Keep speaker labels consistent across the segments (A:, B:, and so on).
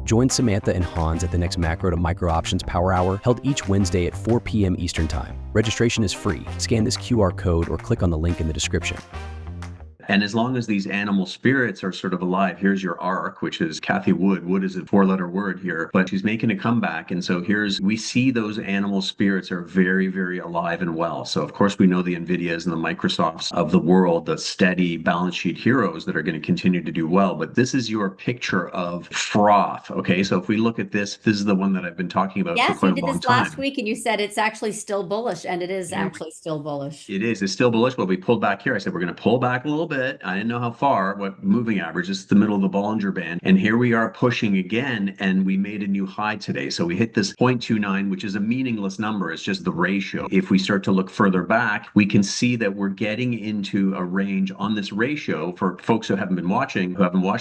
A: Join Samantha and Hans at the next Macro to Micro Options Power Hour, held each Wednesday at 4 p.m. Eastern Time. Registration is free. Scan this QR code or click on the link in the description.
B: And as long as these animal spirits are sort of alive, here's your ARK, which is Kathy Wood. Wood is a four-letter word here, but she's making a comeback. And so we see those animal spirits are very, very alive and well. So of course we know the NVIDIAs and the Microsofts of the world, the steady balance sheet heroes that are going to continue to do well. But this is your picture of froth. Okay, so if we look at this is the one that I've been talking about for quite a long time.
C: Yes, you did this last week and you said it's actually still bullish, and it is actually still bullish.
B: It is. It's still bullish, but we pulled back here. I said we're going to pull back a little bit. I didn't know how far, what moving average. This is the middle of the Bollinger Band. And here we are pushing again, and we made a new high today. So we hit this 0.29, which is a meaningless number. It's just the ratio. If we start to look further back, we can see that we're getting into a range on this ratio. For folks who haven't watched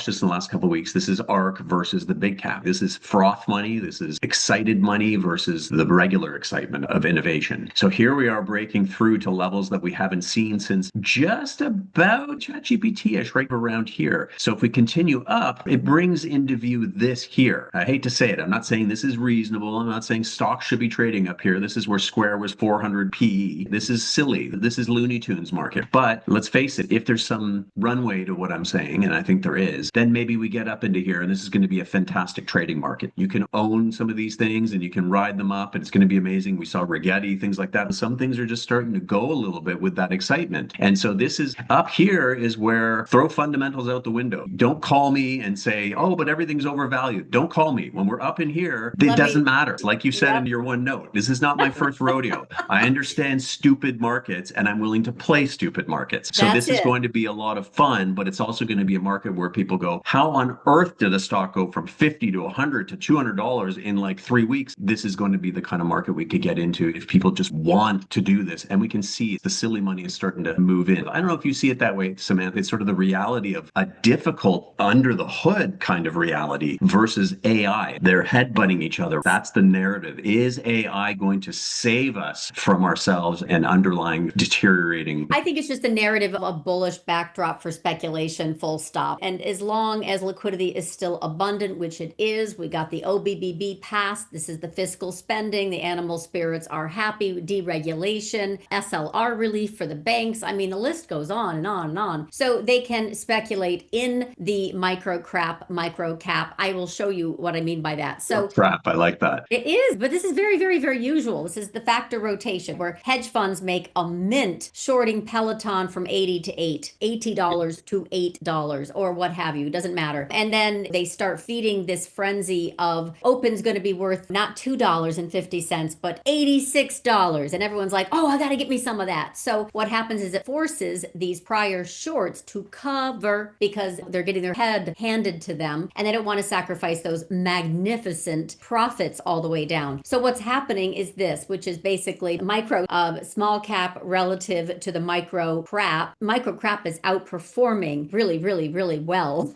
B: this in the last couple of weeks, this is ARK versus the big cap. This is froth money. This is excited money versus the regular excitement of innovation. So here we are breaking through to levels that we haven't seen since just about ChatGPT-ish, right around here. So if we continue up, it brings into view this here. I hate to say it. I'm not saying this is reasonable. I'm not saying stocks should be trading up here. This is where Square was 400 PE. This is silly. This is Looney Tunes market. But let's face it, if there's some runway to what I'm saying, and I think there is, then maybe we get up into here, and this is going to be a fantastic trading market. You can own some of these things and you can ride them up, and it's going to be amazing. We saw Rigetti, things like that. And some things are just starting to go a little bit with that excitement. And so this is up here is where throw fundamentals out the window. Don't call me and say, oh, but everything's overvalued. Don't call me. When we're up in here, it doesn't matter. Like you said in your one note, this is not my first rodeo. I understand stupid markets, and I'm willing to play stupid markets. So this is going to be a lot of fun, but it's also going to be a market where people go, how on earth did a stock go from 50 to 100 to $200 in like 3 weeks? This is going to be the kind of market we could get into if people just want to do this. And we can see the silly money is starting to move in. I don't know if you see it that way, Samantha. It's sort of the reality of a difficult under the hood kind of reality versus AI. They're headbutting each other. That's the narrative. Is AI going to save us from ourselves and underlying deteriorating?
C: I think it's just a narrative of a bullish backdrop for speculation, full stop. And as long as liquidity is still abundant, which it is, we got the OBBB passed. This is the fiscal spending. The animal spirits are happy. Deregulation, SLR relief for the banks. I mean, the list goes on and on and on. So they can speculate in the micro cap. I will show you what I mean by that. So
B: crap, I like that.
C: It is, but this is very, very, very usual. This is the factor rotation where hedge funds make a mint shorting Peloton from 80 to $80 to $8 or what have you. Doesn't matter. And then they start feeding this frenzy of open's going to be worth not $2.50, but $86. And everyone's like, oh, I got to get me some of that. So what happens is it forces these prior shorts to cover because they're getting their head handed to them and they don't want to sacrifice those magnificent profits all the way down. So what's happening is this, which is basically micro small cap relative to the micro crap. Micro crap is outperforming really, really, really well.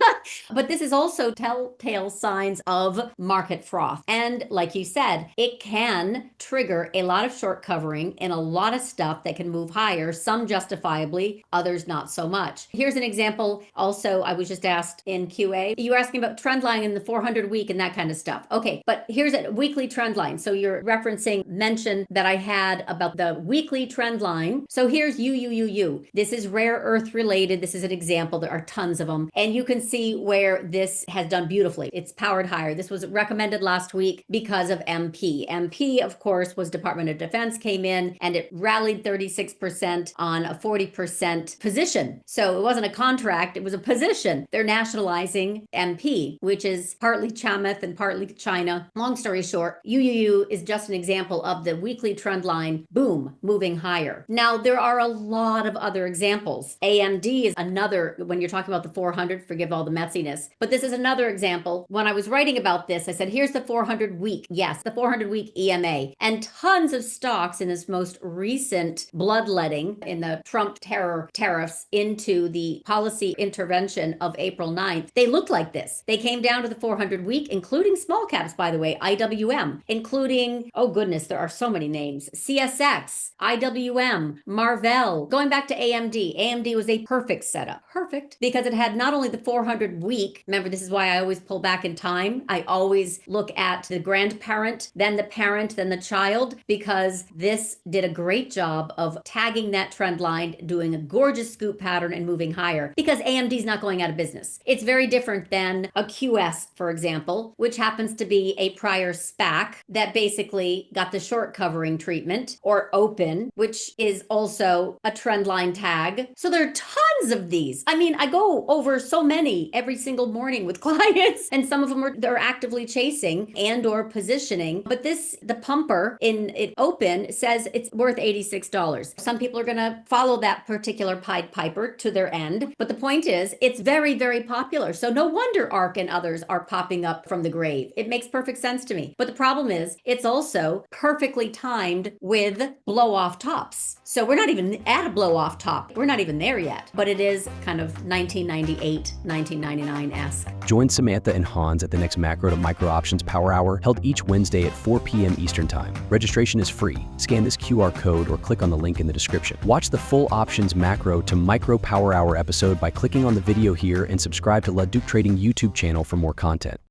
C: But this is also telltale signs of market froth. And like you said, it can trigger a lot of short covering in a lot of stuff that can move higher, some justifiably, others not so much. Here's an example. Also, I was just asked in QA, you were asking about trend line in the 400 week and that kind of stuff. Okay, but here's a weekly trend line. So you're referencing mention that I had about the weekly trend line. So here's UUUU. This is rare earth related. This is an example. There are tons of them. And you can see where this has done beautifully. It's powered higher. This was recommended last week because of MP. MP, of course, was Department of Defense came in and it rallied 36% on a 40% position. So it wasn't a contract, it was a position. They're nationalizing MP, which is partly Chamath and partly China. Long story short, UUU is just an example of the weekly trend line, boom, moving higher. Now, there are a lot of other examples. AMD is another, when you're talking about the 400, forgive all the messiness, but this is another example. When I was writing about this, I said, here's the 400 week. Yes, the 400 week EMA. And tons of stocks in this most recent bloodletting in the Trump tariffs in into the policy intervention of April 9th, they looked like this. They came down to the 400 week, including small caps, by the way, IWM, including, oh goodness, there are so many names, CSX, IWM, Marvell, going back to AMD. AMD was a perfect setup. Perfect. Because it had not only the 400 week, remember, this is why I always pull back in time. I always look at the grandparent, then the parent, then the child, because this did a great job of tagging that trend line, doing a gorgeous scoop pattern and moving higher, because AMD is not going out of business. It's very different than a QS, for example, which happens to be a prior SPAC that basically got the short covering treatment, or open, which is also a trend line tag. So there are tons of these. I mean, I go over so many every single morning with clients, and some of them they're actively chasing and or positioning. But the pumper in it open says it's worth $86. Some people are going to follow that particular Pied Piper to their end. But the point is, it's very, very popular. So no wonder ARK and others are popping up from the grave. It makes perfect sense to me. But the problem is, it's also perfectly timed with blow off tops. So we're not even at a blow off top. We're not even there yet. But it is kind of 1998, 1999-esque.
A: Join Samantha and Hans at the next Macro to Micro Options Power Hour, held each Wednesday at 4 p.m. Eastern Time. Registration is free. Scan this QR code or click on the link in the description. Watch the full Options Macro to Micro Power Hour episode by clicking on the video here, and subscribe to LaDucTrading YouTube channel for more content.